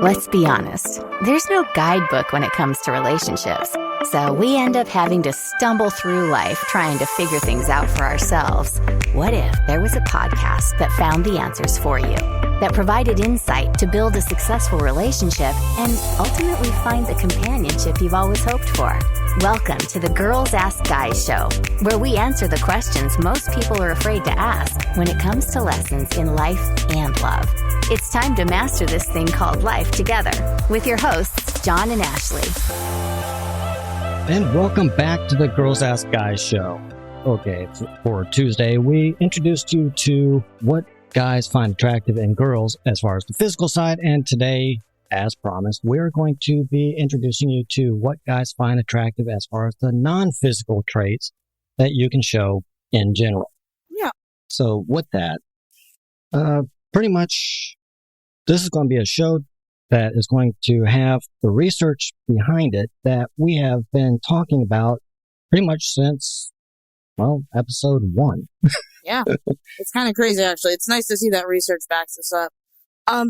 Let's be honest, there's no guidebook when it comes to relationships. So we end up having to stumble through life trying to figure things out for ourselves. What if there was a podcast that found the answers for you, that provided insight to build a successful relationship and ultimately find the companionship you've always hoped for? Welcome to the Girls Ask Guys show, where we answer the questions most people are afraid to ask when it comes to lessons in life and love. It's time to master this thing called life together with your hosts, John and Ashley. And welcome back to the Girls Ask Guys show. Okay, for Tuesday, we introduced you to what guys find attractive in girls as far as the physical side, and today, as promised, we're going to be introducing you to what guys find attractive as far as the non-physical traits that you can show in general. Yeah. So with that, pretty much this is going to be a show that is going to have the research behind it that we have been talking about pretty much since, well, episode 1. Yeah. It's kind of crazy, actually. It's nice to see that research backs this up.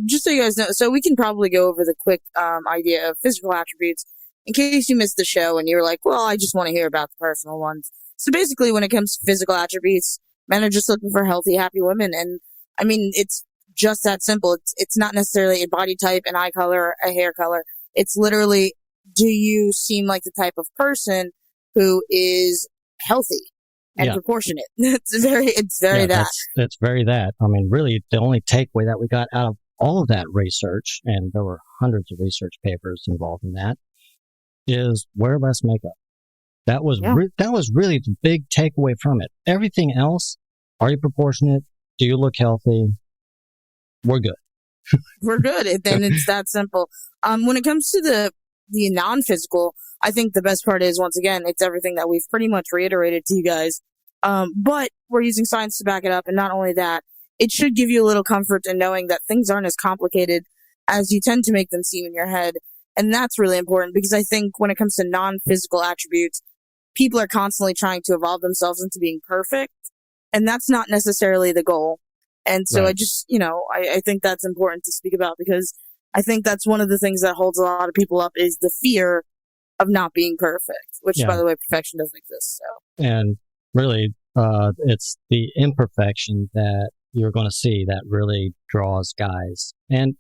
Just so you guys know, so we can probably go over the quick idea of physical attributes in case you missed the show and you're like, well, I just want to hear about the personal ones. So basically, when it comes to physical attributes, men are just looking for healthy, happy women. And I mean, it's just that simple. It's not necessarily a body type, an eye color, a hair color. It's literally, do you seem like the type of person who is healthy and proportionate? It's very that. That's very that. I mean, really, the only takeaway that we got out of all of that research, and there were hundreds of research papers involved in that, is wear less makeup. That was really the big takeaway from it. Everything else, are you proportionate? Do you look healthy? We're good. We're good. Then it's that simple. When it comes to the non-physical, I think the best part is, once again, it's everything that we've pretty much reiterated to you guys. But we're using science to back it up. And not only that, it should give you a little comfort in knowing that things aren't as complicated as you tend to make them seem in your head. And that's really important, because I think when it comes to non-physical attributes, people are constantly trying to evolve themselves into being perfect. And that's not necessarily the goal. And so I just, I think that's important to speak about, because I think that's one of the things that holds a lot of people up is the fear of not being perfect, which, by the way, perfection doesn't exist. So. And really, it's the imperfection that you're going to see that really draws guys, and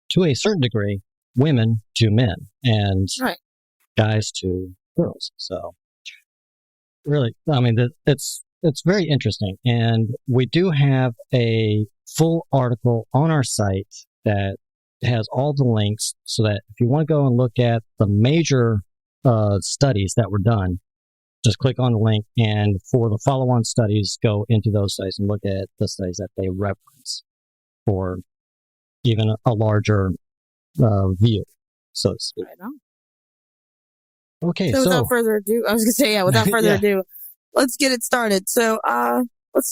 to a certain degree, women to men, and guys to girls. So really, I mean, it's very interesting. And we do have a full article on our site that has all the links, so that if you want to go and look at the major studies that were done, just click on the link, and for the follow-on studies, go into those studies and look at the studies that they reference for even a larger view, so to speak. Right on. Okay, so without further ado, I was going to say, without further ado, let's get it started. So, why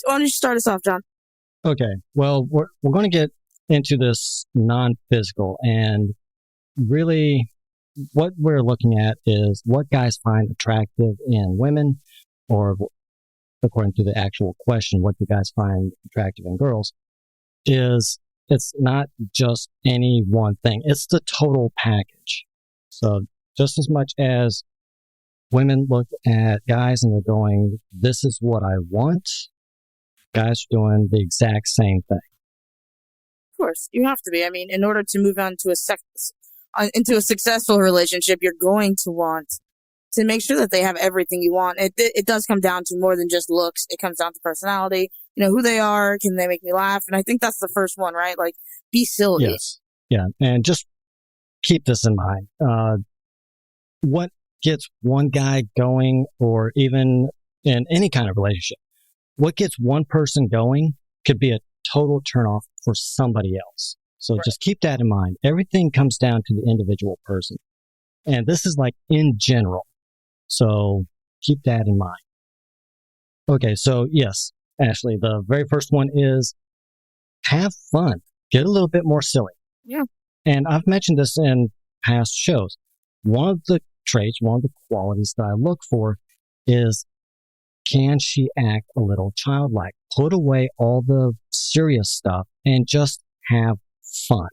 don't you start us off, John? Okay, well, we're going to get into this non-physical, and really what we're looking at is what guys find attractive in women, or according to the actual question, what do guys find attractive in girls, is it's not just any one thing. It's the total package. So just as much as women look at guys and they're going, this is what I want, guys are doing the exact same thing. Of course, you have to be. I mean, in order to move on to into a successful relationship, you're going to want to make sure that they have everything you want. It does come down to more than just looks. It comes down to personality, who they are. Can they make me laugh? And I think that's the first one, right? Like, be silly. Yes. Yeah. And just keep this in mind. What gets one guy going, or even in any kind of relationship, what gets one person going could be a total turnoff for somebody else. So just keep that in mind. Everything comes down to the individual person. And this is like in general. So keep that in mind. Okay, so yes, Ashley, the very first one is have fun. Get a little bit more silly. Yeah. And I've mentioned this in past shows. One of the traits, one of the qualities that I look for is, can she act a little childlike? Put away all the serious stuff and just have fun.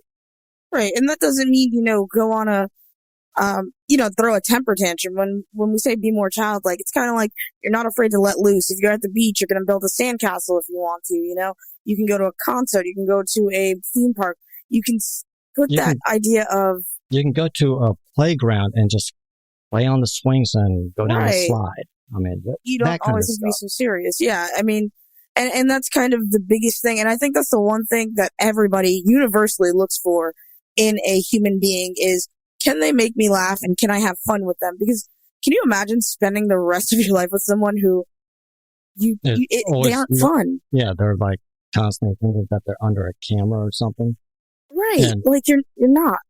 Right. And that doesn't mean, go on a, throw a temper tantrum. When we say be more childlike, it's kind of like you're not afraid to let loose. If you're at the beach, you're going to build a sandcastle if you want to, You can go to a concert. You can go to a theme park. You can put idea of... You can go to a playground and just play on the swings and go down the slide. I mean, you don't always have to be so serious. Yeah, I mean, and that's kind of the biggest thing. And I think that's the one thing that everybody universally looks for in a human being is, can they make me laugh and can I have fun with them? Because can you imagine spending the rest of your life with someone who they aren't fun? Yeah, they're like constantly thinking that they're under a camera or something. Right, and, like you're not.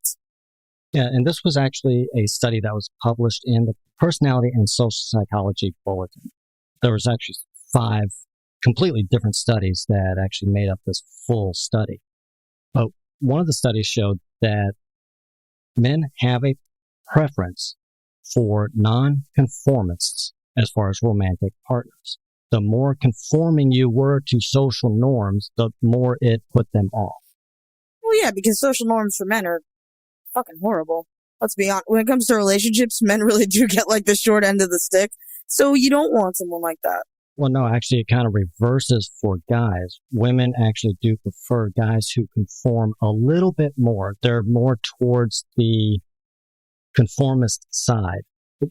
Yeah, and this was actually a study that was published in the Personality and Social Psychology Bulletin. There was actually 5 completely different studies that actually made up this full study. But one of the studies showed that men have a preference for non-conformists as far as romantic partners. The more conforming you were to social norms, the more it put them off. Well, yeah, because social norms for men are fucking horrible. Let's be honest. When it comes to relationships, men really do get like the short end of the stick. So you don't want someone like that. Well, no, actually it kind of reverses for guys. Women actually do prefer guys who conform a little bit more. They're more towards the conformist side.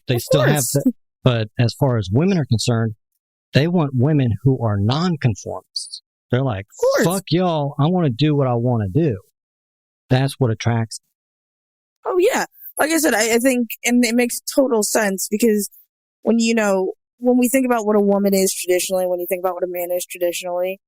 They still have that, but as far as women are concerned, they want women who are non-conformists. They're like, fuck y'all, I want to do what I want to do. That's what attracts them. Oh, yeah. Like I said, I think, and it makes total sense because when we think about what a woman is traditionally, when you think about what a man is traditionally,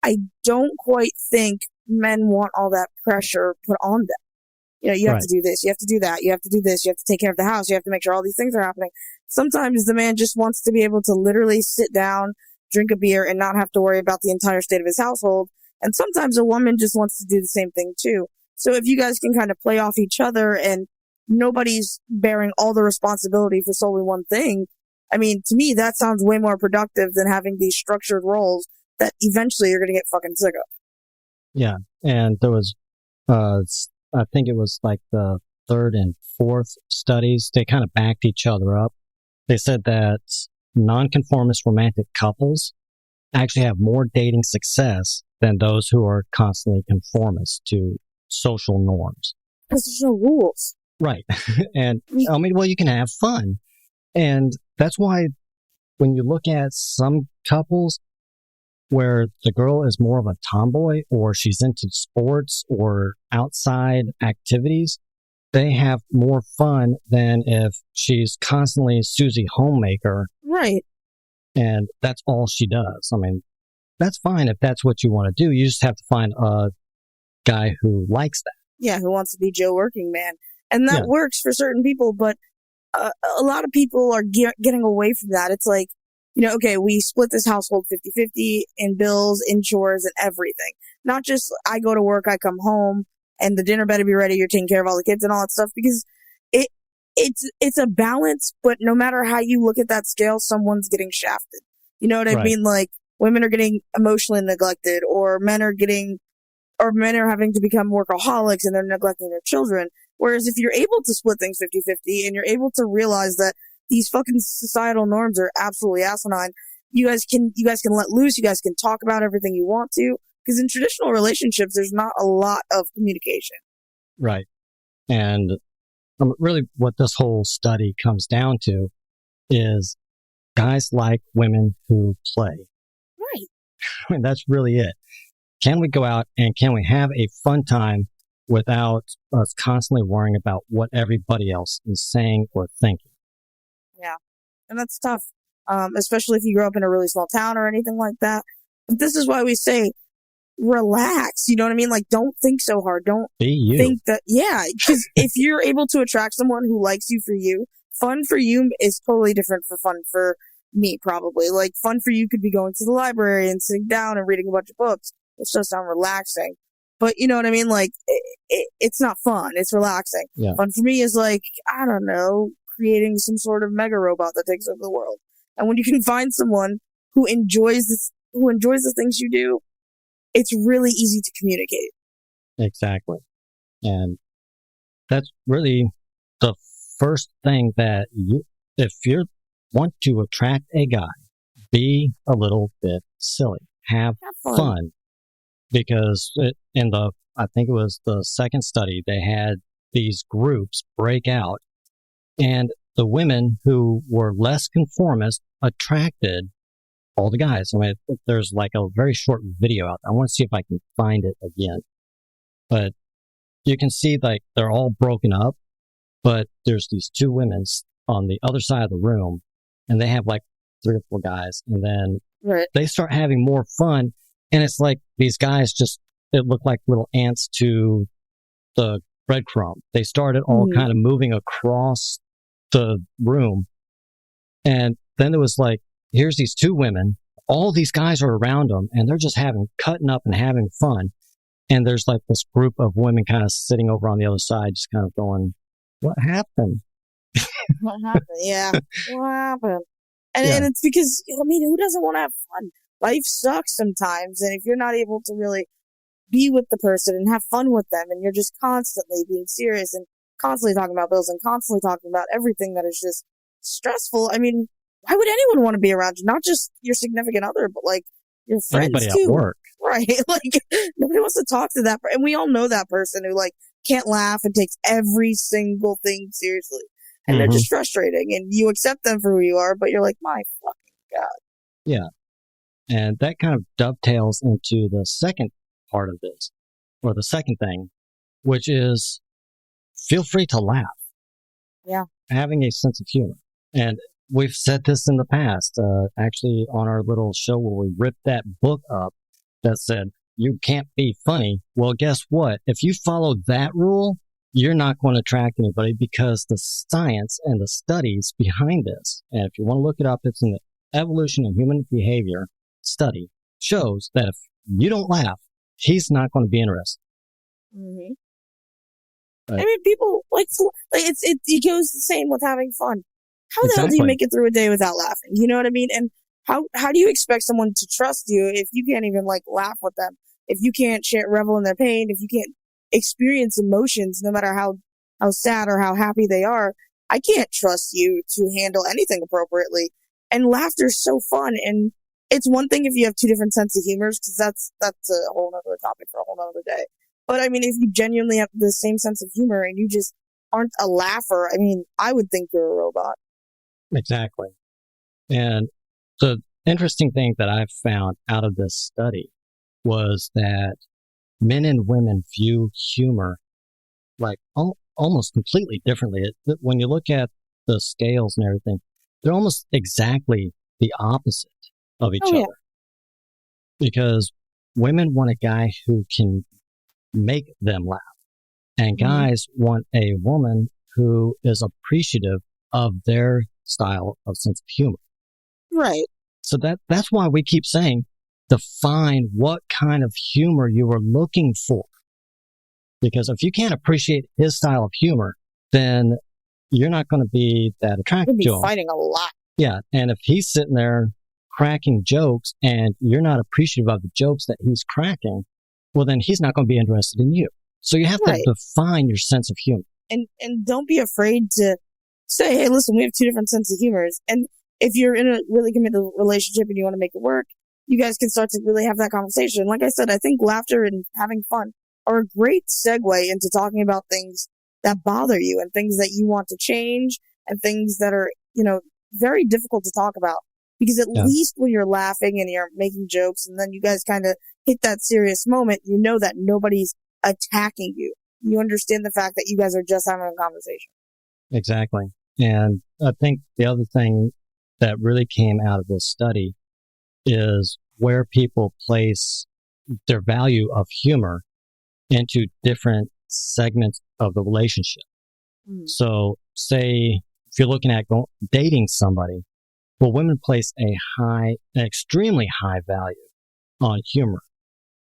I don't quite think men want all that pressure put on them. You have to do this, you have to do that, you have to do this, you have to take care of the house, you have to make sure all these things are happening. Sometimes the man just wants to be able to literally sit down, drink a beer, and not have to worry about the entire state of his household. And sometimes a woman just wants to do the same thing too. So if you guys can kind of play off each other and nobody's bearing all the responsibility for solely one thing, I mean, to me, that sounds way more productive than having these structured roles that eventually you're going to get fucking sick of. Yeah. And there was, I think it was like the 3rd and 4th studies. They kind of backed each other up. They said that nonconformist romantic couples actually have more dating success than those who are constantly conformist to social norms. Because there's no rules. Right. And I mean, well, you can have fun. And that's why when you look at some couples where the girl is more of a tomboy or she's into sports or outside activities, they have more fun than if she's constantly Susie Homemaker. Right. And that's all she does. I mean, that's fine if that's what you want to do. You just have to find a guy who likes that. Yeah, who wants to be Joe Working Man. And that works for certain people, but a lot of people are getting away from that. It's like, okay, we split this household 50-50 in bills, in chores, and everything. Not just I go to work, I come home, and the dinner better be ready, you're taking care of all the kids and all that stuff, because it's a balance, but no matter how you look at that scale, someone's getting shafted. You know what I mean? Like, women are getting emotionally neglected, or men are having to become workaholics and they're neglecting their children. Whereas if you're able to split things 50-50 and you're able to realize that these fucking societal norms are absolutely asinine, you guys can let loose, you guys can talk about everything you want to, because in traditional relationships, there's not a lot of communication. Right. And really what this whole study comes down to is guys like women who play. Right. I mean, that's really it. Can we go out and can we have a fun time without us constantly worrying about what everybody else is saying or thinking? Yeah. And that's tough, especially if you grow up in a really small town or anything like that. But this is why we say, relax. You know what I mean? Like, don't think so hard. Don't think that, because if you're able to attract someone who likes you for you, fun for you is totally different for fun for me, probably. Like, fun for you could be going to the library and sitting down and reading a bunch of books. It's just sound relaxing. But you know what I mean? Like, it's not fun. It's relaxing. Yeah. Fun for me is like, I don't know, creating some sort of mega robot that takes over the world. And when you can find someone who enjoys the things you do, it's really easy to communicate. Exactly. And that's really the first thing that if you want to attract a guy, be a little bit silly. Have fun. Because I think it was the second study, they had these groups break out, and the women who were less conformist attracted all the guys. I mean, there's like a very short video out there. I want to see if I can find it again. But you can see like they're all broken up, but there's these two women on the other side of the room, and they have like 3 or 4 guys, and then they start having more fun, and it's like these guys it looked like little ants to the breadcrumb. They started all kind of moving across the room, and then there was like, here's these 2 women, all these guys are around them, and they're just cutting up and having fun, and there's like this group of women kind of sitting over on the other side, just kind of going, what happened? What happened? Yeah. What happened? And it's because, I mean, who doesn't want to have fun? Life sucks sometimes. And if you're not able to really be with the person and have fun with them, and you're just constantly being serious and constantly talking about bills and constantly talking about everything that is just stressful, I mean, why would anyone want to be around you? Not just your significant other, but like your friends Everybody too. At work. Right. Like nobody wants to talk to that. And we all know that person who like can't laugh and takes every single thing seriously. And they're just frustrating, and you accept them for who you are, but you're like, my fucking God. Yeah. And that kind of dovetails into the second part of this, or the second thing, which is feel free to laugh. Yeah. Having a sense of humor. And we've said this in the past, actually on our little show where we ripped that book up that said, you can't be funny. Well, guess what? If you follow that rule, you're not going to attract anybody, because the science and the studies behind this, and if you want to look it up, it's in the Evolution of Human Behavior study, shows that if you don't laugh, he's not going to be interested. Mm-hmm. Right. I mean, people like it goes the same with having fun. How the hell do you make it through a day without laughing? You know what I mean? And how do you expect someone to trust you if you can't even like laugh with them? If you can't revel in their pain, if you can't experience emotions, no matter how sad or how happy they are, I can't trust you to handle anything appropriately. And laughter is so fun. And it's one thing if you have 2 different sense of humors, because that's a whole other topic for a whole other day. But I mean, if you genuinely have the same sense of humor and you just aren't a laugher, I mean, I would think you're a robot. Exactly. And the interesting thing that I've found out of this study was that men and women view humor like almost completely differently. When you look at the scales and everything, they're almost exactly the opposite of each other. Because women want a guy who can make them laugh, and guys want a woman who is appreciative of their style of sense of humor. Right. So that's why we keep saying, define what kind of humor you are looking for. Because if you can't appreciate his style of humor, then you're not going to be that attractive to him. You'll be fighting a lot. Yeah. And if he's sitting there cracking jokes and you're not appreciative of the jokes that he's cracking, well, then he's not going to be interested in you. So you have to define your sense of humor. And don't be afraid to say, hey, listen, we have 2 different senses of humors. And if you're in a really committed relationship and you want to make it work, you guys can start to really have that conversation. Like I said, I think laughter and having fun are a great segue into talking about things that bother you and things that you want to change and things that are, very difficult to talk about. Because at least when you're laughing and you're making jokes and then you guys kind of hit that serious moment, you know that nobody's attacking you. You understand the fact that you guys are just having a conversation. Exactly. And I think the other thing that really came out of this study is where people place their value of humor into different segments of the relationship. So say if you're looking at dating somebody, well, women place an extremely high value on humor,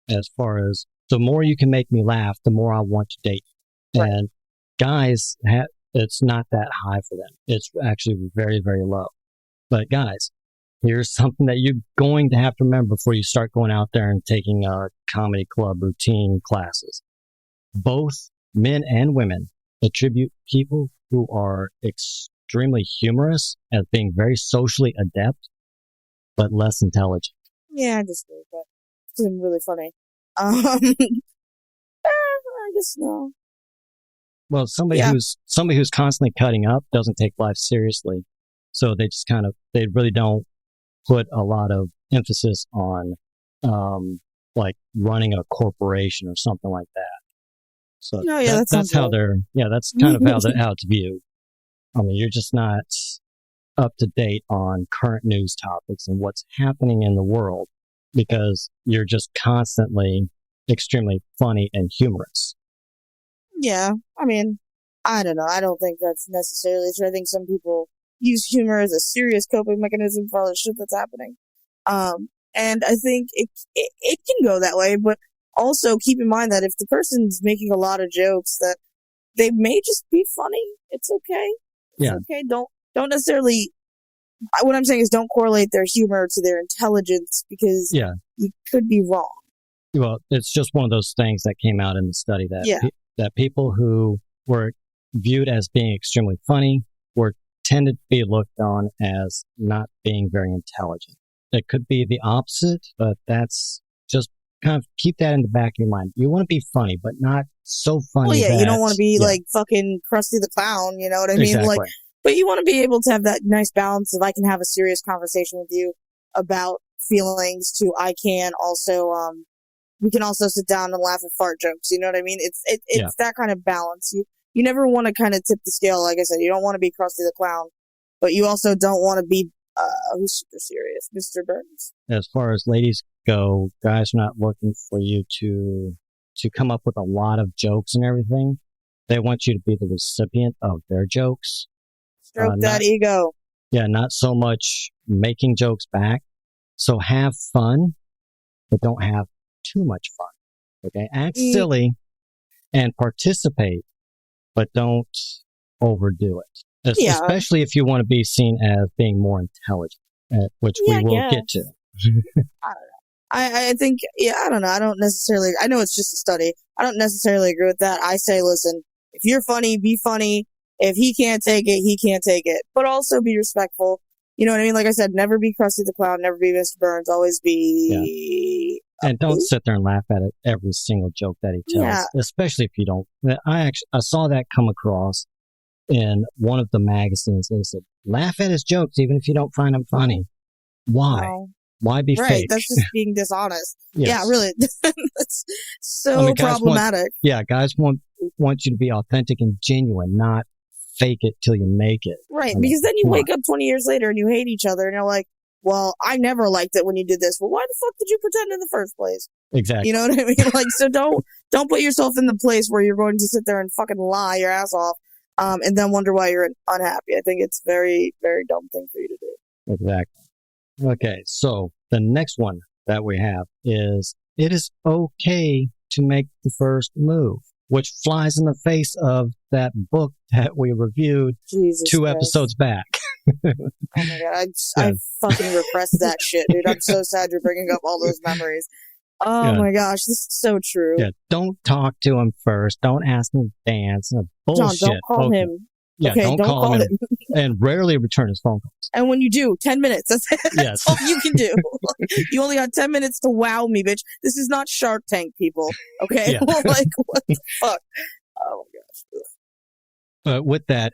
as far as the more you can make me laugh, the more I want to date you. Right. And guys, it's not that high for them. It's actually very, very low. But guys, here's something that you're going to have to remember before you start going out there and taking comedy club routine classes. Both men and women attribute people who are extremely humorous as being very socially adept, but less intelligent. Yeah, I just think that it's really funny. I guess no. Well, somebody who's constantly cutting up doesn't take life seriously, so they just they really don't put a lot of emphasis on like running a corporation or something like that. So that's how that's kind of how it's viewed. I mean, you're just not up to date on current news topics and what's happening in the world because you're just constantly extremely funny and humorous. Yeah, I mean, I don't know. I don't think that's necessarily true. I think some people use humor as a serious coping mechanism for all the shit that's happening. And I think it can go that way, but also keep in mind that if the person's making a lot of jokes, that they may just be funny. It's okay. It's okay. Don't necessarily. What I'm saying is, don't correlate their humor to their intelligence because you could be wrong. Well, it's just one of those things that came out in the study that that people who were viewed as being extremely funny were tended to be looked on as not being very intelligent. It could be the opposite, but that's just kind of keep that in the back of your mind. You want to be funny, but not so funny. Well, yeah, you don't want to be like fucking Krusty the Clown, you know what I mean? Exactly. Like, but you want to be able to have that nice balance of I can have a serious conversation with you about feelings to I can also, we can also sit down and laugh at fart jokes. You know what I mean? It's that kind of balance. You never want to kind of tip the scale. Like I said, you don't want to be Krusty the Clown, but you also don't want to be, who's super serious, Mr. Burns. As far as ladies go, guys are not looking for you to come up with a lot of jokes and everything. They want you to be the recipient of their jokes. Stroke that ego. Yeah, not so much making jokes back. So have fun, but don't have too much fun. Okay? Act silly and participate, but don't overdo it. Especially if you want to be seen as being more intelligent, which we will get to. I don't know. I think, I don't know. I don't necessarily, I know it's just a study. I don't necessarily agree with that. I say, listen, if you're funny, be funny. If he can't take it, he can't take it. But also be respectful. You know what I mean? Like I said, never be Krusty the Clown, never be Mr. Burns, always be... Yeah. And don't sit there and laugh at it every single joke that he tells, especially if you don't. I saw that come across in one of the magazines. They said, laugh at his jokes even if you don't find them funny. Why? No. Why be fake? Right, that's just being dishonest. Yes. Yeah, really. That's so problematic. Guys want you to be authentic and genuine, not fake it till you make it. Right, because then you wake up 20 years later and you hate each other and you're like, well, I never liked it when you did this. Well, why the fuck did you pretend in the first place? Exactly. You know what I mean? Like, so don't put yourself in the place where you're going to sit there and fucking lie your ass off, and then wonder why you're unhappy. I think it's very, very dumb thing for you to do. Exactly. Okay, so the next one that we have is it is okay to make the first move, which flies in the face of that book that we reviewed two episodes back. Oh my God, I fucking repressed that shit, dude. I'm so sad you're bringing up all those memories. Oh my gosh, this is so true. Yeah, don't talk to him first. Don't ask him to dance. Bullshit. John, don't call him. Yeah, okay, don't call him. And rarely return his phone calls. And when you do, 10 minutes. That's it. Yes. That's all you can do. You only got 10 minutes to wow me, bitch. This is not Shark Tank, people. Okay? Yeah. Like, what the fuck? Oh my gosh. With that,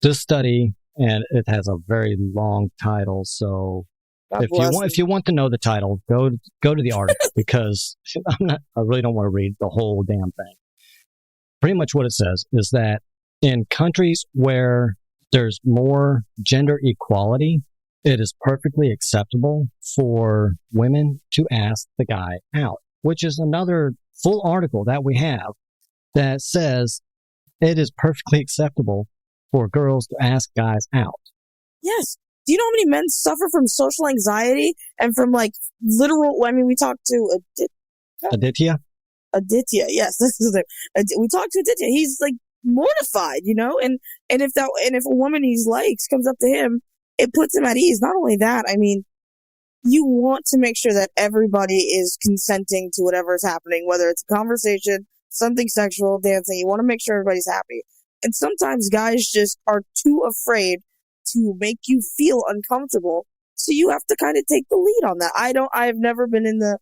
this study, and it has a very long title, so if you want to know the title, go to the article because I really don't want to read the whole damn thing. Pretty much what it says is that in countries where there's more gender equality, it is perfectly acceptable for women to ask the guy out, which is another full article that we have that says it is perfectly acceptable for girls to ask guys out. Yes. Do you know how many men suffer from social anxiety and from like literal, I mean, we talked to Aditya, yes. This is it. We talked to Aditya. He's like mortified, you know, and if a woman he likes comes up to him, it puts him at ease. Not only that, I mean, you want to make sure that everybody is consenting to whatever is happening, whether it's a conversation, something sexual, dancing. You want to make sure everybody's happy. And sometimes guys just are too afraid to make you feel uncomfortable. So you have to kind of take the lead on that. I've never been in the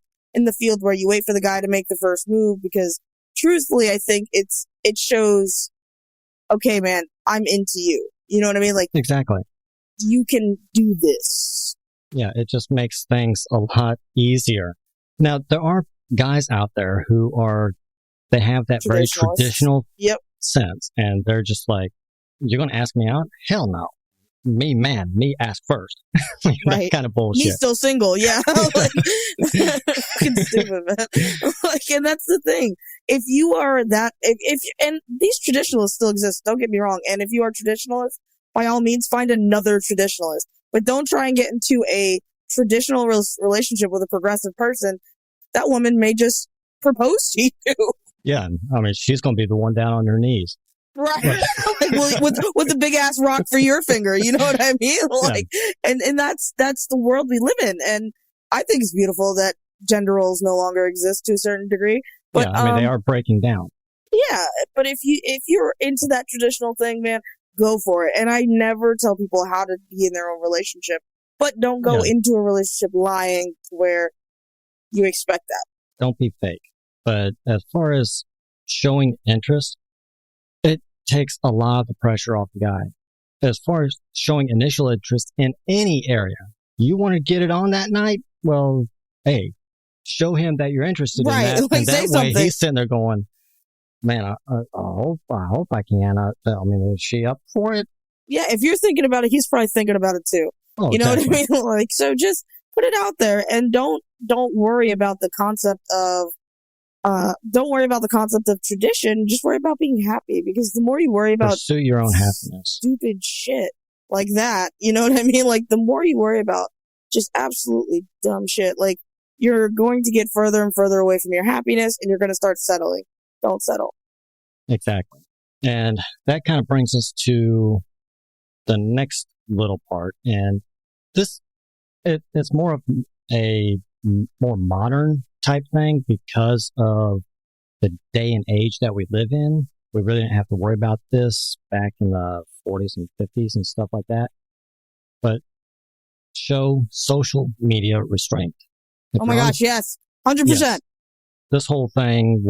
field where you wait for the guy to make the first move, because truthfully, I think it shows, okay, man, I'm into you. You know what I mean? Like, exactly. You can do this. Yeah, it just makes things a lot easier. Now, there are guys out there who they have that very traditional sense, and they're just like, you're going to ask me out? Hell no. Me ask first. That kind of bullshit. He's still single, yeah. Fucking stupid, man. And that's the thing. If you are that, and these traditionalists still exist, don't get me wrong. And if you are traditionalist, by all means, find another traditionalist. But don't try and get into a traditional relationship with a progressive person. That woman may just propose to you. Yeah, I mean, she's going to be the one down on her knees. Right. Like, with the big ass rock for your finger, you know what I mean? Like, and that's the world we live in. And I think it's beautiful that gender roles no longer exist to a certain degree. But I mean, they are breaking down. Yeah, but if you're into that traditional thing, man, go for it. And I never tell people how to be in their own relationship, but don't go into a relationship lying to where you expect that. Don't be fake. But as far as showing interest, it takes a lot of the pressure off the guy. As far as showing initial interest in any area, you want to get it on that night? Well, hey, show him that you're interested in that. Like, and that way something. He's sitting there going, man, I hope I can. I mean, is she up for it? Yeah, if you're thinking about it, he's probably thinking about it too. Oh, you know definitely. what I mean? Like, so just put it out there, and don't worry about the concept of tradition. Just worry about being happy, because the more you worry about pursue your own happiness, stupid shit like that, you know what I mean? Like, the more you worry about just absolutely dumb shit, like, you're going to get further and further away from your happiness, and you're going to start settling. Don't settle. Exactly. And that kind of brings us to the next little part. And this, it's more of a more modern type thing because of the day and age that we live in. We really didn't have to worry about this back in the 40s and 50s and stuff like that. But show social media restraint. Oh my gosh, yes. 100%. Yes. This whole thing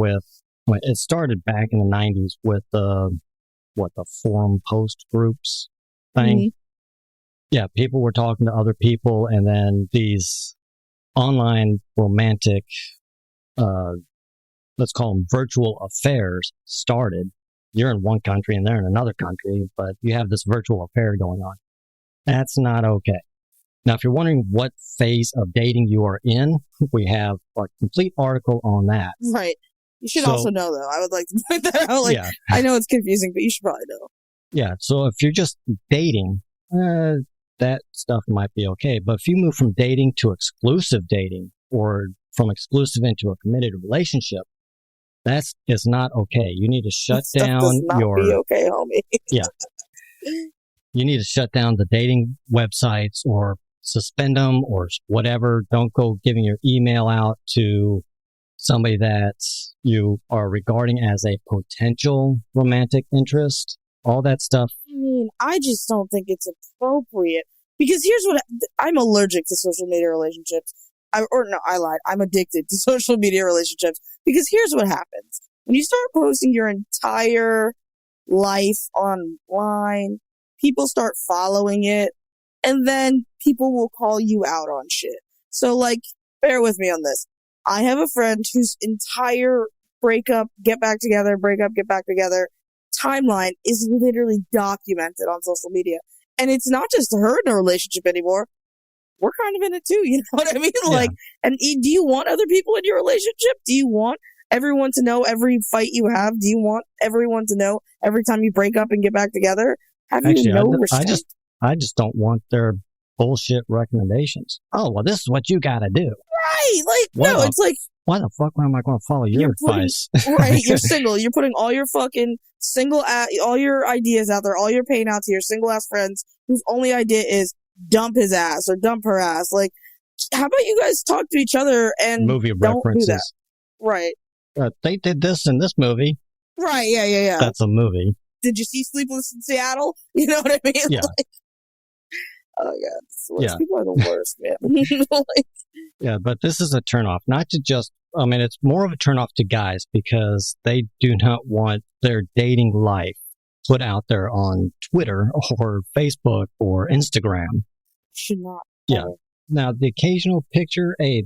it started back in the 90s with the forum post groups thing. Mm-hmm. Yeah, people were talking to other people, and then these online romantic, let's call them virtual affairs started. You're in one country and they're in another country, but you have this virtual affair going on. That's not okay. Now, if you're wondering what phase of dating you are in, we have a complete article on that. Right. You should also know, though. I would like to point that out. Like, I know it's confusing, but you should probably know. Yeah. So if you're just dating, that stuff might be okay. But if you move from dating to exclusive dating, or from exclusive into a committed relationship, that is not okay. You need to shut down be okay, homie. Yeah. You need to shut down the dating websites or suspend them or whatever. Don't go giving your email out to somebody that you are regarding as a potential romantic interest. All that stuff. I mean, I just don't think it's appropriate, because here's what I'm allergic to social media relationships. I lied. I'm addicted to social media relationships, because here's what happens. When you start posting your entire life online, people start following it, and then people will call you out on shit. So, like, bear with me on this. I have a friend whose entire breakup, get back together, breakup, get back together timeline is literally documented on social media. And it's not just her in a relationship anymore. We're kind of in it too, you know what I mean? Yeah. Like, and do you want other people in your relationship? Do you want everyone to know every fight you have? Do you want everyone to know every time you break up and get back together? I just don't want their bullshit recommendations. Oh, well, this is what you got to do. Right. Like, it's like, why the fuck am I going to follow your advice? Right. You're single. You're putting all your fucking all your ideas out there, all your pain out to your single ass friends whose only idea is dump his ass or dump her ass. Like, how about you guys talk to each other and movie don't references? Do that? Right. they did this in this movie. Right, yeah. That's a movie. Did you see Sleepless in Seattle? You know what I mean? Yeah. Like, oh, yeah. It's the worst. Yeah. People are the worst, man. Like, yeah, but this is a turnoff. Not to just, I mean, it's more of a turnoff to guys because they do not want their dating life put out there on Twitter or Facebook or Instagram. Should not. Yeah. Now, the occasional picture, hey,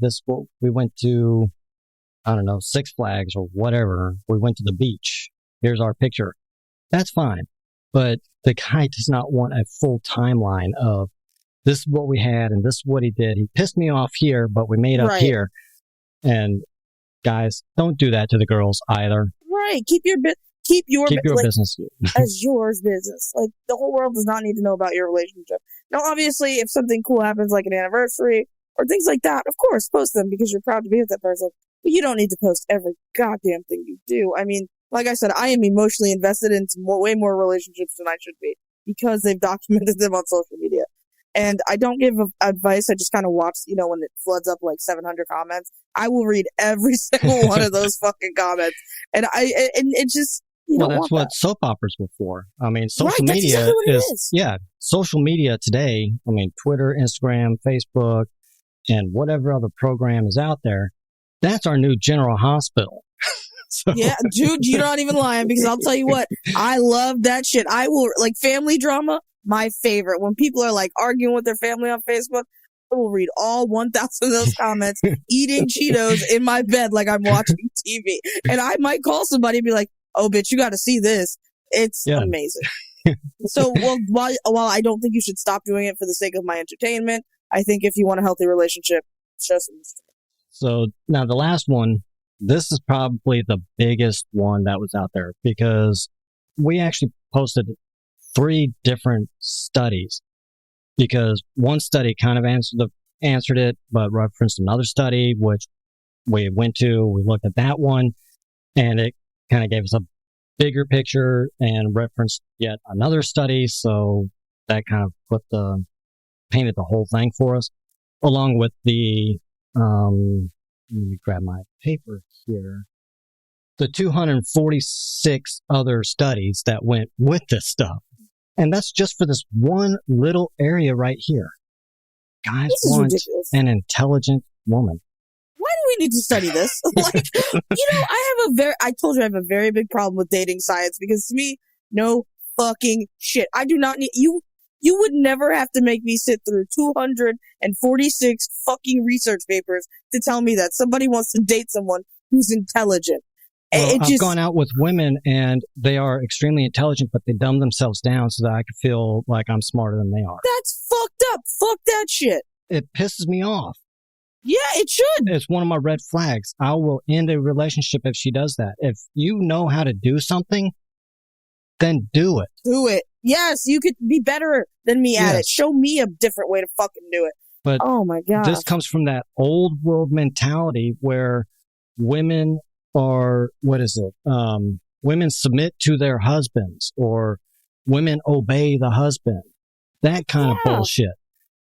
we went to, I don't know, Six Flags or whatever. We went to the beach. Here's our picture. That's fine. But the guy does not want a full timeline of this is what we had and this is what he did. He pissed me off here, but we made up here. And guys, don't do that to the girls either. Right. Keep your business as yours business. Like, the whole world does not need to know about your relationship. Now, obviously, if something cool happens, like an anniversary or things like that, of course, post them because you're proud to be with that person. But you don't need to post every goddamn thing you do. I mean, like I said, I am emotionally invested into way more relationships than I should be because they've documented them on social media. And I don't give advice. I just kind of watch, when it floods up like 700 comments. I will read every single one of those fucking comments. And it just, well, that's what soap operas were for. I mean, social media social media today. I mean, Twitter, Instagram, Facebook, and whatever other program is out there. That's our new General Hospital. So. Yeah, dude, you're not even lying because I'll tell you what, I love that shit. I will, like, family drama, my favorite. When people are like arguing with their family on Facebook, I will read all 1,000 of those comments, eating Cheetos in my bed like I'm watching TV. And I might call somebody and be like, oh, bitch, you got to see this. It's amazing. So, while I don't think you should stop doing it for the sake of my entertainment, I think if you want a healthy relationship, show some restraint. So, now the last one, this is probably the biggest one that was out there because we actually posted 3 different studies because one study kind of answered it, but referenced another study, which we went to, we looked at that one, and it kind of gave us a bigger picture and referenced yet another study. So that kind of painted the whole thing for us, along with the, let me grab my paper here. The 246 other studies that went with this stuff. And that's just for this one little area right here. Guys want an intelligent woman. Why do we need to study this? Like, I told you I have a very big problem with dating science because to me, no fucking shit. I do not need, you would never have to make me sit through 246 fucking research papers to tell me that somebody wants to date someone who's intelligent. Well, I've gone out with women and they are extremely intelligent, but they dumb themselves down so that I can feel like I'm smarter than they are. That's fucked up. Fuck that shit. It pisses me off. Yeah, it should. It's one of my red flags. I will end a relationship if she does that. If you know how to do something, then do it. Do it. Yes, you could be better than me at it. Show me a different way to fucking do it. But oh my God. This comes from that old world mentality where women are, women submit to their husbands or women obey the husband. That kind of bullshit.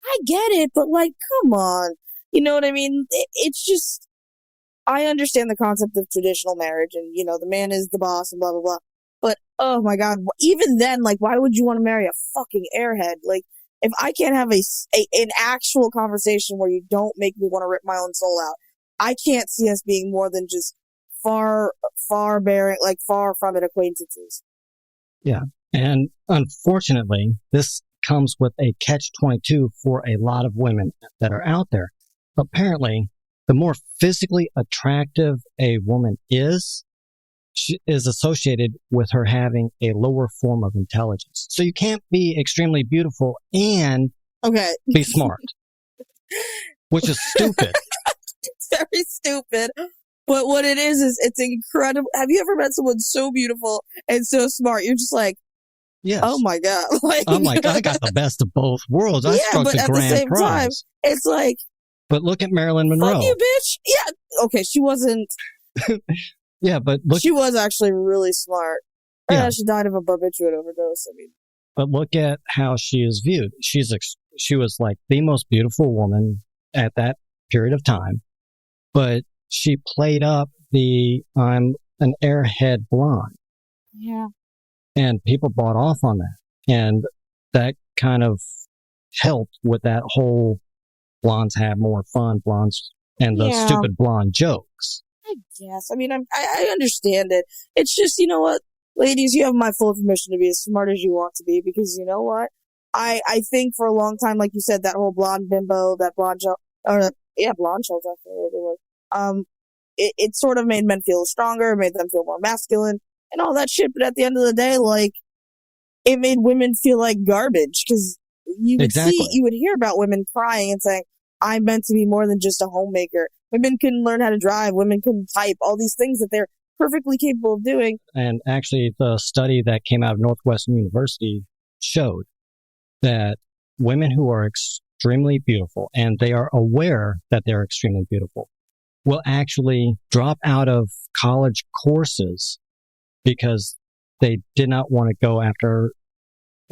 I get it, but like, come on. You know what I mean? It's just, I understand the concept of traditional marriage and, the man is the boss and blah, blah, blah. But, oh my God, even then, like, why would you want to marry a fucking airhead? Like, if I can't have an actual conversation where you don't make me want to rip my own soul out, I can't see us being more than just far from it acquaintances. Yeah. And unfortunately, this comes with a catch-22 for a lot of women that are out there. Apparently, the more physically attractive a woman is associated with her having a lower form of intelligence. So you can't be extremely beautiful and be smart, which is stupid. It's very stupid. But what it is it's incredible. Have you ever met someone so beautiful and so smart? You're just like, yes. Oh my God. Like, I'm like, I got the best of both worlds. I struck the grand prize. Time, it's like, but look at Marilyn Monroe. Fuck you, bitch. Yeah. Okay. She wasn't. Yeah, but look. She was actually really smart. Yeah. She died of a barbiturate overdose. I mean. But look at how she is viewed. She was like the most beautiful woman at that period of time. But she played up I'm an airhead blonde. Yeah. And people bought off on that. And that kind of helped with that whole blondes have more fun, blondes, and the stupid blonde jokes. I guess. I mean, I understand it. It's just, you know what? Ladies, you have my full permission to be as smart as you want to be, because you know what? I think for a long time, like you said, that whole blonde bimbo, that blonde joke, blonde joke, it sort of made men feel stronger, made them feel more masculine, and all that shit. But at the end of the day, like, it made women feel like garbage, because you would hear about women crying and saying, I'm meant to be more than just a homemaker. Women couldn't learn how to drive. Women couldn't type. All these things that they're perfectly capable of doing. And actually, the study that came out of Northwestern University showed that women who are extremely beautiful, and they are aware that they're extremely beautiful, will actually drop out of college courses because they did not want to go after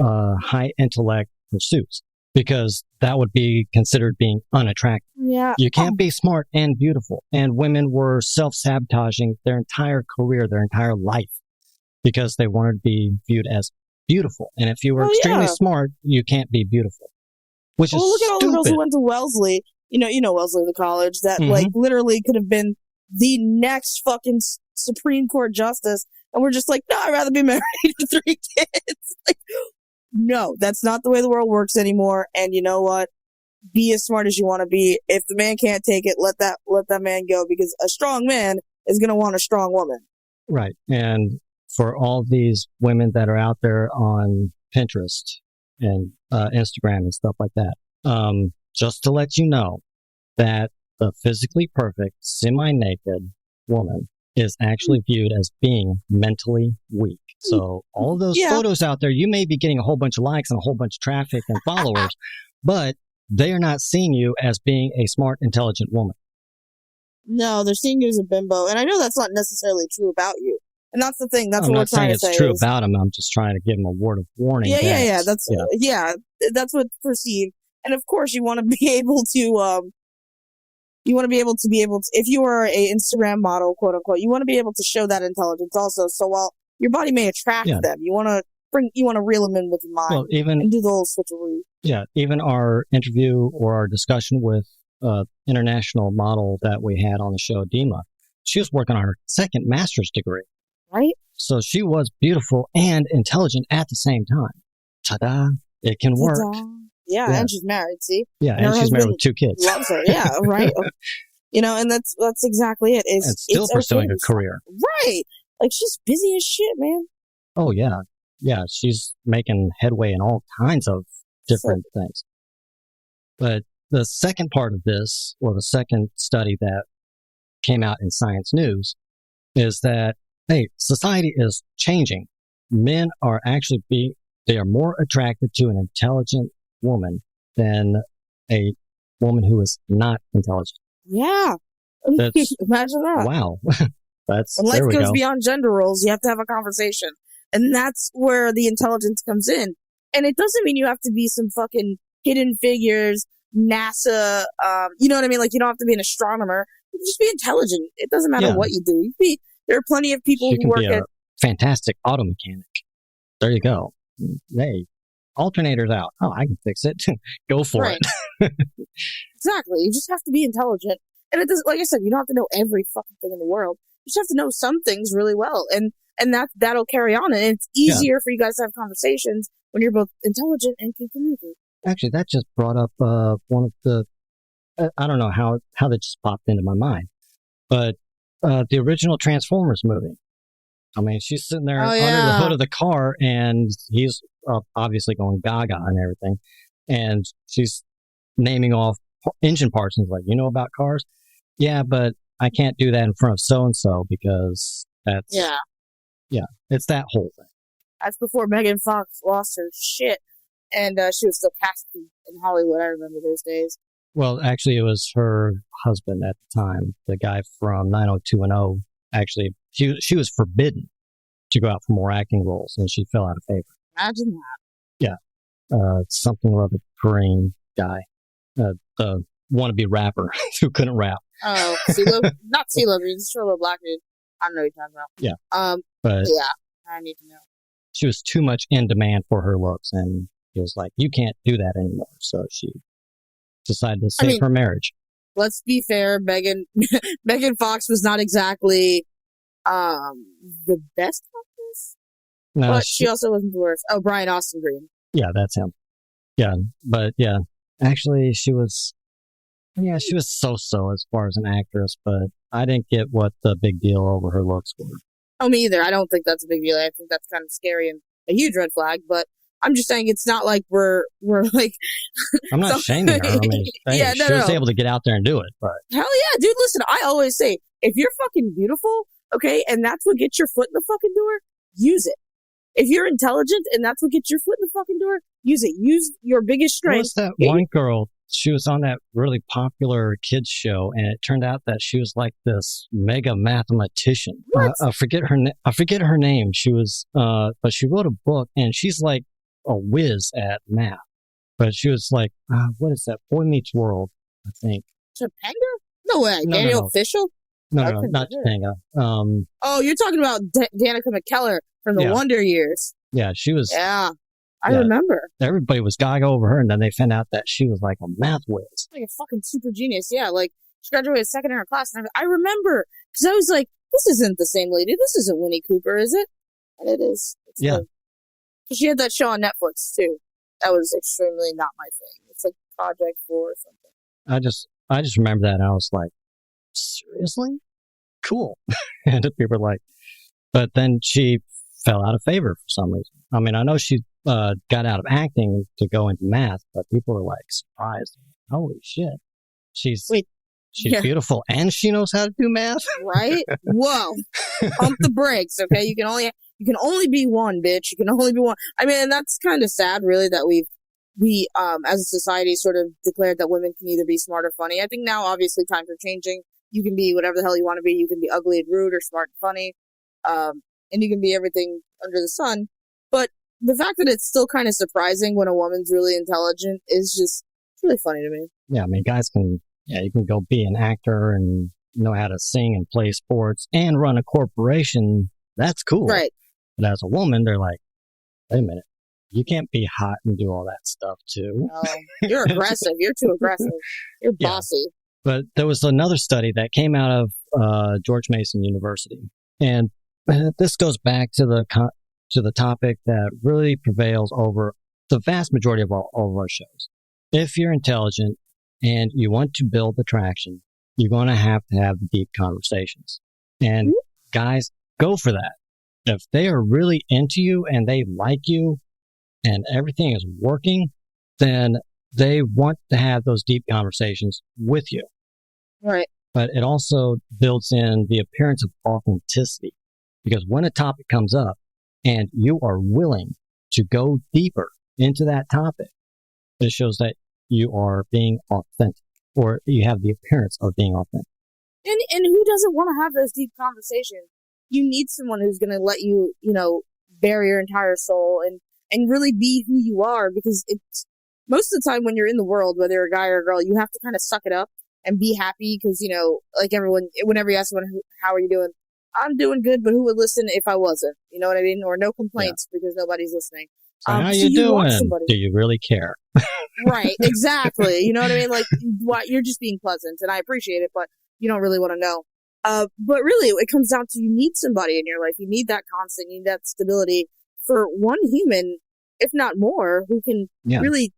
high intellect pursuits, because that would be considered being unattractive. Yeah. You can't be smart and beautiful. And women were self-sabotaging their entire career, their entire life, because they wanted to be viewed as beautiful. And if you were extremely smart, you can't be beautiful. Which is look at all stupid. the girls who went to Wellesley. You know Wellesley, the college that like literally could have been the next fucking Supreme Court justice, and we're just like, no, I'd rather be married to 3 kids. Like, no, that's not the way the world works anymore. And you know what? Be as smart as you want to be. If the man can't take it, let that man go, because a strong man is going to want a strong woman. Right. And for all these women that are out there on Pinterest and Instagram and stuff like that, just to let you know that the physically perfect, semi-naked woman is actually viewed as being mentally weak. So all of those photos out there, you may be getting a whole bunch of likes and a whole bunch of traffic and followers, but they are not seeing you as being a smart, intelligent woman. No, they're seeing you as a bimbo. And I know that's not necessarily true about you. And that's the thing. That's what we're trying to say. I'm not saying it's true about them. I'm just trying to give them a word of warning. That's what's perceived. And of course, you want to be able to, if you are a Instagram model, quote unquote, you want to be able to show that intelligence also. So while your body may attract them, you want to reel them in with your mind, and do the whole switcheroo. Yeah. Even our interview or our discussion with international model that we had on the show, Dima, she was working on her second master's degree. Right. So she was beautiful and intelligent at the same time. Ta-da. It can work. Yeah, and she's married, see? Yeah, and she's married with 2 kids. Loves her. Yeah, right. And that's exactly it. And still pursuing a career. Right. Like, she's busy as shit, man. Oh, yeah. Yeah, she's making headway in all kinds of different things. But the second part of this, or the second study that came out in Science News, is that, hey, society is changing. Men are actually they are more attracted to an intelligent woman than a woman who is not intelligent. Yeah. Imagine that. Wow. When life goes beyond gender roles, you have to have a conversation. And that's where the intelligence comes in. And it doesn't mean you have to be some fucking Hidden Figures, NASA, you know what I mean? Like, you don't have to be an astronomer. You can just be intelligent. It doesn't matter what you do. There are plenty of people who work at... fantastic auto mechanic. There you go. Hey, alternator's out. Oh, I can fix it. Go for it. Exactly. You just have to be intelligent. And it doesn't, like I said, you don't have to know every fucking thing in the world. You just have to know some things really well. And that'll carry on. And it's easier for you guys to have conversations when you're both intelligent and can communicate. Actually, that just brought up one of the... I don't know how that just popped into my mind. But the original Transformers movie. I mean, she's sitting there under the hood of the car, and he's obviously going gaga and everything. And she's naming off engine parts and like, you know about cars? Yeah, but I can't do that in front of so-and-so because that's... Yeah, it's that whole thing. That's before Megan Fox lost her shit, and she was still casting in Hollywood. I remember those days. Well, actually, it was her husband at the time, the guy from 90210. Actually, she was forbidden to go out for more acting roles, and she fell out of favor. Imagine that. Yeah. Something of a Green guy, the wannabe rapper who couldn't rap. Oh, CeeLo, not CeeLo Green, it's CeeLo Black dude. I don't know what you're talking about. Yeah. But yeah, I need to know. She was too much in demand for her looks, and he was like, "You can't do that anymore." So she decided to save her marriage. Let's be fair, Megan Fox was not exactly the best actress, no, but she also wasn't the worst. Oh, Brian Austin Green. Yeah, that's him. Yeah, but yeah, actually, she was so-so as far as an actress, but I didn't get what the big deal over her looks were. Oh, me either. I don't think that's a big deal. I think that's kind of scary and a huge red flag, but I'm just saying it's not like we're like... I'm not shaming her. I mean, she was able to get out there and do it, but... Hell yeah, dude, listen, I always say, if you're fucking beautiful, okay, and that's what gets your foot in the fucking door, use it. If you're intelligent and that's what gets your foot in the fucking door, use it. Use your biggest strength. What's that one girl? She was on that really popular kids show, and it turned out that she was like this mega mathematician. I forget her name. She was, but she wrote a book, and she's like a whiz at math. But she was like, what is that? Boy Meets World, I think. Topanga? No way. Daniel Fishel? No, not Topanga. Oh, you're talking about Danica McKellar from the Wonder Years. Yeah, she was. Yeah. I remember. Everybody was gaga over her, and then they found out that she was like a math whiz. Like a fucking super genius. Yeah, like she graduated second in her class. And I remember, because I was like, this isn't the same lady. This isn't Winnie Cooper, is it? And it is. It's yeah. She had that show on Netflix, too. That was extremely not my thing. It's like Project 4 or something. I just remember that, and I was like, seriously? Cool. And people were like, but then she fell out of favor for some reason. I mean, I know she got out of acting to go into math, but people were like surprised. Holy shit. She's beautiful and she knows how to do math. Right? Whoa. Pump the brakes, okay? You can only be one, bitch. You can only be one. I mean, and that's kind of sad, really, that we as a society sort of declared that women can either be smart or funny. I think now, obviously, times are changing. You can be whatever the hell you want to be. You can be ugly and rude or smart and funny. And you can be everything under the sun. But the fact that it's still kind of surprising when a woman's really intelligent is just really funny to me. Yeah, I mean, guys you can go be an actor and know how to sing and play sports and run a corporation. That's cool. Right. But as a woman, they're like, wait a minute, you can't be hot and do all that stuff too. Oh, you're aggressive. You're too aggressive. You're bossy. But there was another study that came out of George Mason University. And this goes back to the topic that really prevails over the vast majority of our shows. If you're intelligent and you want to build attraction, you're going to have deep conversations. And guys, go for that. If they are really into you and they like you and everything is working, then they want to have those deep conversations with you. Right. But it also builds in the appearance of authenticity. Because when a topic comes up and you are willing to go deeper into that topic, it shows that you are being authentic, or you have the appearance of being authentic. And who doesn't want to have those deep conversations? You need someone who's going to let you, bare your entire soul and really be who you are, because it's most of the time when you're in the world, whether you're a guy or a girl, you have to kind of suck it up and be happy because, like everyone, whenever you ask someone, how are you doing? I'm doing good, but who would listen if I wasn't? You know what I mean? Or no complaints because nobody's listening. So how you doing? Do you really care? Right, exactly. You know what I mean? Like, you're just being pleasant, and I appreciate it, but you don't really want to know. But really, it comes down to you need somebody in your life. You need that constant, you need that stability for one human, if not more, who can really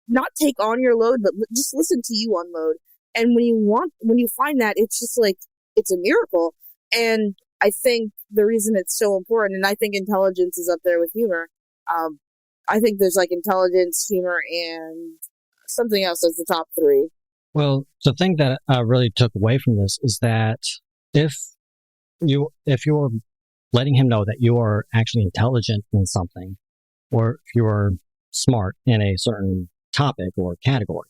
not take on your load, but just listen to you unload. And when you find that, it's just like, it's a miracle. And I think the reason it's so important, and I think intelligence is up there with humor. I think there's like intelligence, humor, and something else as the top three. Well, the thing that I really took away from this is that if you're letting him know that you are actually intelligent in something, or if you are smart in a certain topic or category,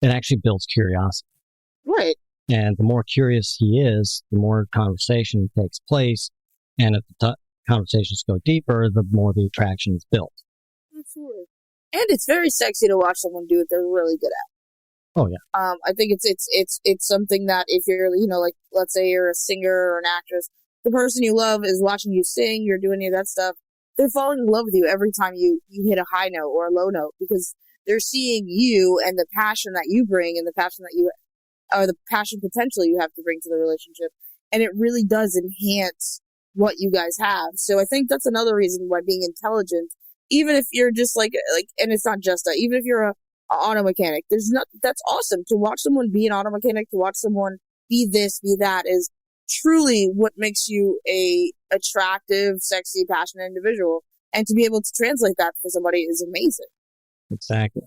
it actually builds curiosity. Right. And the more curious he is, the more conversation takes place. And if the conversations go deeper, the more the attraction is built. Absolutely. And it's very sexy to watch someone do what they're really good at. Oh yeah. I think it's something that if you're, like, let's say you're a singer or an actress, the person you love is watching you sing, you're doing any of that stuff. They're falling in love with you every time you hit a high note or a low note, because they're seeing you and the passion that you bring and the passion potential you have to bring to the relationship. And it really does enhance what you guys have. So I think that's another reason why being intelligent, even if you're just like, and it's not just that, even if you're a auto mechanic, that's awesome. To watch someone be an auto mechanic, to watch someone be this, be that, is truly what makes you a attractive, sexy, passionate individual. And to be able to translate that for somebody is amazing. Exactly.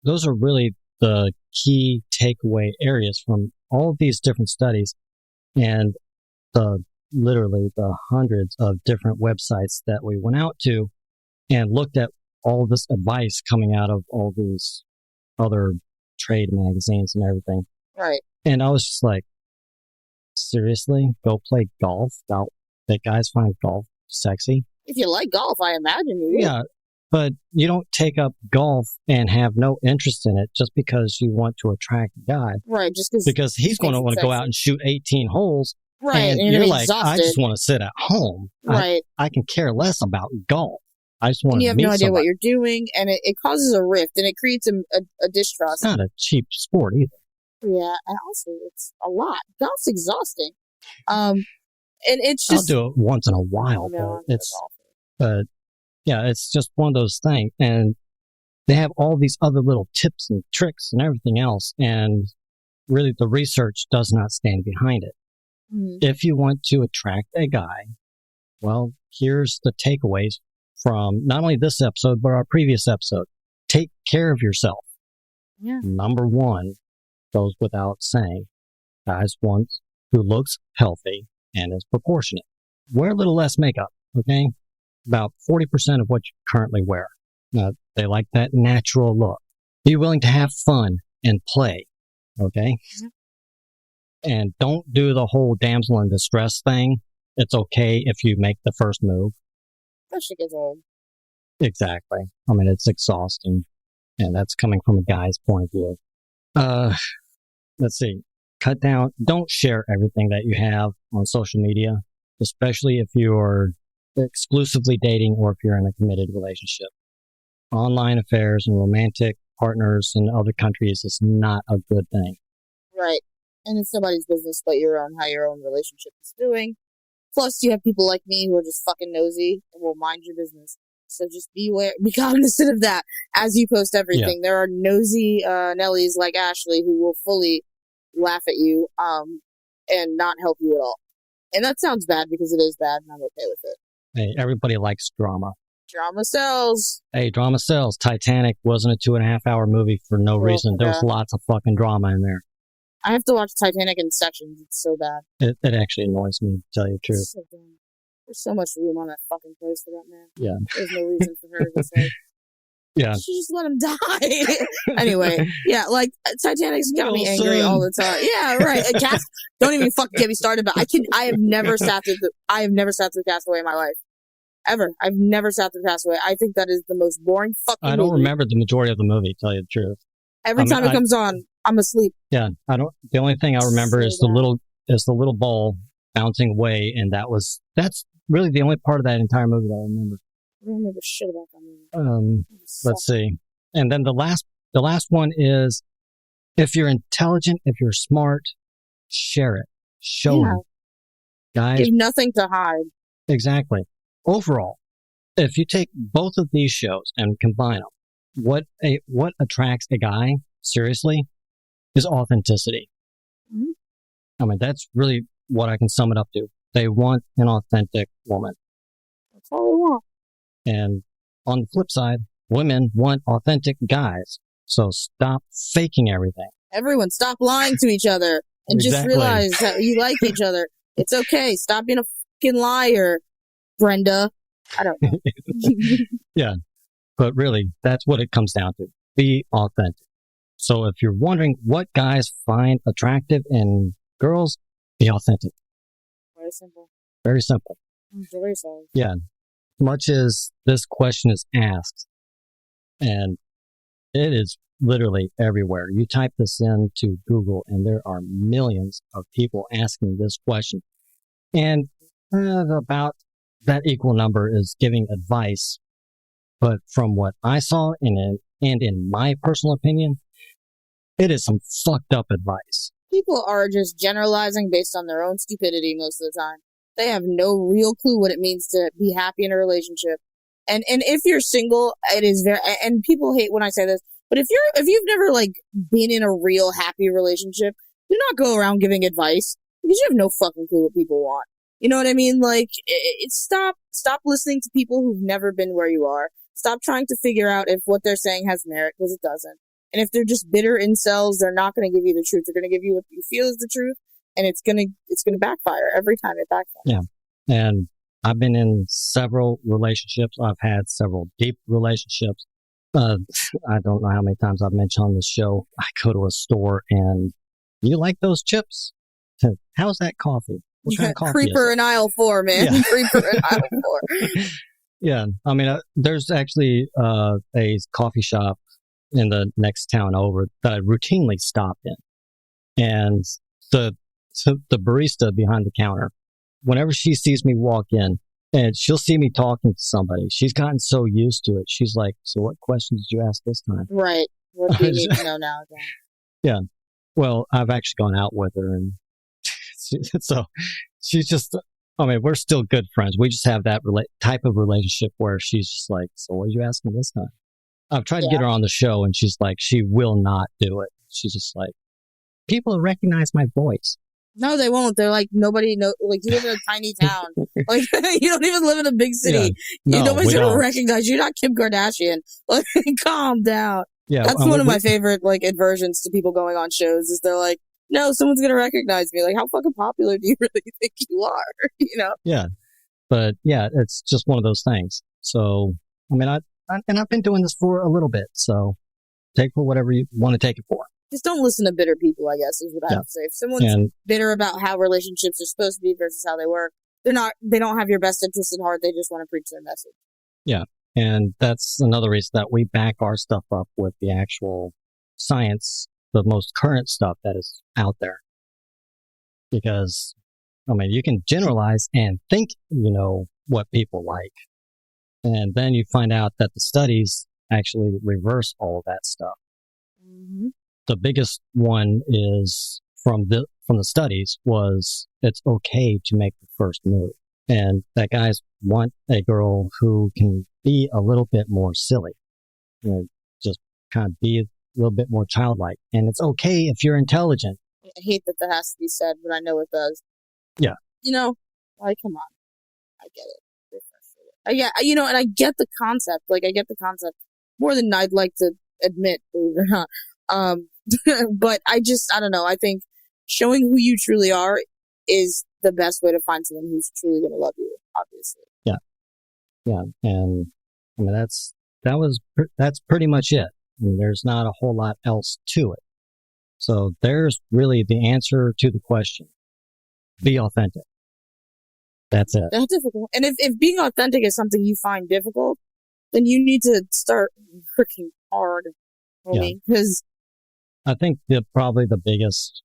Those are really the key takeaway areas from all of these different studies and literally the hundreds of different websites that we went out to and looked at all this advice coming out of all these other trade magazines and everything. Right. And I was just like, seriously? Go play golf? That guys find golf sexy? If you like golf, I imagine you do. Yeah, but you don't take up golf and have no interest in it just because you want to attract a guy. Right, just because he's going to want to go out and shoot 18 holes. Right, and you're like, exhausted. I just want to sit at home. Right. I can care less about golf. I just want to meet somebody. You have no idea what you're doing, and it causes a rift, and it creates a distrust. It's not a cheap sport either. Yeah, and also it's a lot. Golf's exhausting. And it's just... I'll do it once in a while, but yeah, it's just one of those things. And they have all these other little tips and tricks and everything else, and really the research does not stand behind it. Mm-hmm. If you want to attract a guy, well, here's the takeaways from not only this episode, but our previous episode. Take care of yourself. Yeah. Number one goes without saying. Guys want who looks healthy and is proportionate. Wear a little less makeup, okay? About 40% of what you currently wear. They like that natural look. Be willing to have fun and play, okay? Mm-hmm. And don't do the whole damsel in distress thing. It's okay if you make the first move. That shit gets old. Exactly. I mean, it's exhausting. And that's coming from a guy's point of view. Let's see. Cut down. Don't share everything that you have on social media, especially if you're exclusively dating or if you're in a committed relationship. Online affairs and romantic partners in other countries is not a good thing. Right. And it's nobody's business but your own, how your own relationship is doing. Plus, you have people like me who are just fucking nosy and will mind your business. So just be cognizant of that as you post everything. Yeah. There are nosy Nellies like Ashley who will fully laugh at you and not help you at all. And that sounds bad because it is bad, and I'm okay with it. Hey, everybody likes drama. Drama sells. Hey, drama sells. Titanic wasn't a 2.5-hour movie for no reason. There was lots of fucking drama in there. I have to watch Titanic in sections. It's so bad. It actually annoys me, to tell you the truth. So there's so much room on that fucking place for that man. Yeah. There's no reason for her to say. Yeah. She just let him die. Anyway, yeah, like Titanic's got me angry all the time. Yeah, right. Don't even fucking get me started. But I have never sat through Castaway in my life. Ever. I've never sat through Castaway. I think that is the most boring fucking movie. I don't remember the majority of the movie, to tell you the truth. Every time it comes on, I'm asleep. Yeah, the only thing I remember is the little ball bouncing away, and that's really the only part of that entire movie that I remember. I don't remember shit about that movie. Let's see. And then the last one is, if you're intelligent, if you're smart, share it. Show them. Guys. Give nothing to hide. Exactly. Overall, if you take both of these shows and combine them, what attracts a guy, seriously, is authenticity. Mm-hmm. I mean, that's really what I can sum it up to. They want an authentic woman. That's all they want. And on the flip side, women want authentic guys. So stop faking everything. Everyone, stop lying to each other and just realize that you like each other. It's okay. Stop being a fucking liar, Brenda. I don't know. Yeah. But really, that's what it comes down to. Be authentic. So if you're wondering what guys find attractive in girls, be authentic. Very simple. Very simple. Very simple. Yeah. Much as this question is asked, and it is literally everywhere. You type this into Google and there are millions of people asking this question. And about that equal number is giving advice. But from what I saw and in my personal opinion, it is some fucked up advice. People are just generalizing based on their own stupidity most of the time. They have no real clue what it means to be happy in a relationship. And if you're single, it is very, and people hate when I say this, but if you've never like been in a real happy relationship, do not go around giving advice because you have no fucking clue what people want. You know what I mean? Like, stop listening to people who've never been where you are. Stop trying to figure out if what they're saying has merit, because it doesn't. And if they're just bitter incels, they're not going to give you the truth. They're going to give you what you feel is the truth, and it's going to backfire every time it backfires. Yeah. And I've been in several relationships. I've had several deep relationships. I don't know how many times I've mentioned on this show, I go to a store and, you like those chips? How's that coffee? What kind of coffee Creeper in aisle 4, man. Yeah. Creeper in aisle 4. Yeah. I mean, there's actually a coffee shop in the next town over that I routinely stop in. And the barista behind the counter, whenever she sees me walk in, and she'll see me talking to somebody, she's gotten so used to it. She's like, so what questions did you ask this time? Right. What do you need to know now again? Yeah. Well, I've actually gone out with her, and so she's just, I mean, we're still good friends. We just have that type of relationship where she's just like, so what did you ask me this time? I've tried to get her on the show, and she's like, she will not do it. She's just like, people recognize my voice. No, they won't. They're like, nobody knows. Like, you live in a tiny town. Like, you don't even live in a big city. Yeah. No, nobody's going to recognize you. You're not Kim Kardashian. Like, calm down. Yeah, that's one of my favorite, like, aversions to people going on shows is they're like, no, someone's going to recognize me. Like, how fucking popular do you really think you are? You know? Yeah. But, yeah, it's just one of those things. So, I mean, I've been doing this for a little bit. So, take for whatever you want to take it for. Just don't listen to bitter people, I guess, is what I would say. If someone's bitter about how relationships are supposed to be versus how they work, they don't have your best interest at heart. They just want to preach their message. Yeah. And that's another reason that we back our stuff up with the actual science, the most current stuff that is out there. Because, I mean, you can generalize and think you know what people like. And then you find out that the studies actually reverse all of that stuff. Mm-hmm. The biggest one is from the studies was it's okay to make the first move. And that guys want a girl who can be a little bit more silly, you know, just kind of be a little bit more childlike. And it's okay if you're intelligent. I hate that has to be said, but I know it does. Yeah. You know, like, come on. I get it. Yeah, you know, and I get the concept. Like, I get the concept more than I'd like to admit, believe it or not. But I don't know. I think showing who you truly are is the best way to find someone who's truly going to love you, obviously. Yeah. Yeah. And I mean, that's pretty much it. I mean, there's not a whole lot else to it. So there's really the answer to the question. Be authentic. That's it. That's difficult. And if being authentic is something you find difficult, then you need to start working hard for me, because I think probably the biggest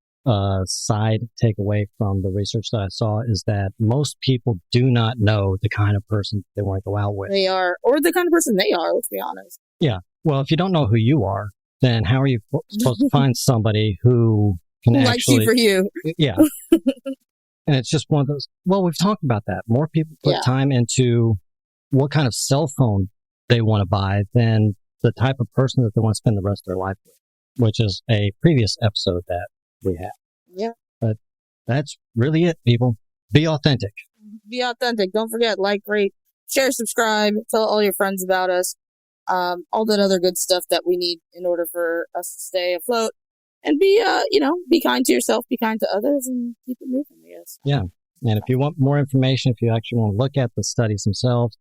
side takeaway from the research that I saw is that most people do not know the kind of person they want to go out with. They are, or the kind of person they are, let's be honest. Yeah. Well, if you don't know who you are, then how are you supposed to find somebody who can actually... likes you for you. Yeah. And it's just one of those... Well, we've talked about that. More people put time into what kind of cell phone they want to buy than the type of person that they want to spend the rest of their life with, which is a previous episode that we had. Yeah. But that's really it, people. Be authentic. Be authentic. Don't forget, like, rate, share, subscribe, tell all your friends about us. All that other good stuff that we need in order for us to stay afloat. And be kind to yourself, be kind to others, and keep it moving, I guess. Yeah. And if you want more information, if you actually want to look at the studies themselves,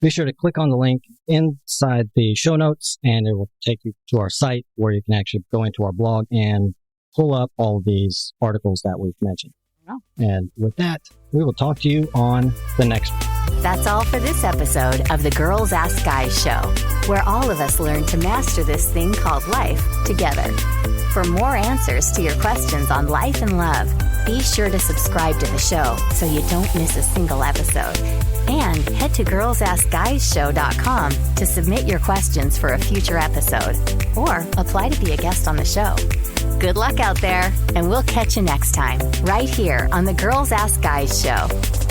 be sure to click on the link inside the show notes, and it will take you to our site where you can actually go into our blog and pull up all of these articles that we've mentioned. Yeah. And with that, we will talk to you on the next one. That's all for this episode of the Girls Ask Guys show, where all of us learn to master this thing called life together. For more answers to your questions on life and love, be sure to subscribe to the show so you don't miss a single episode. And head to girlsaskguyshow.com to submit your questions for a future episode or apply to be a guest on the show. Good luck out there, and we'll catch you next time, right here on the Girls Ask Guys show.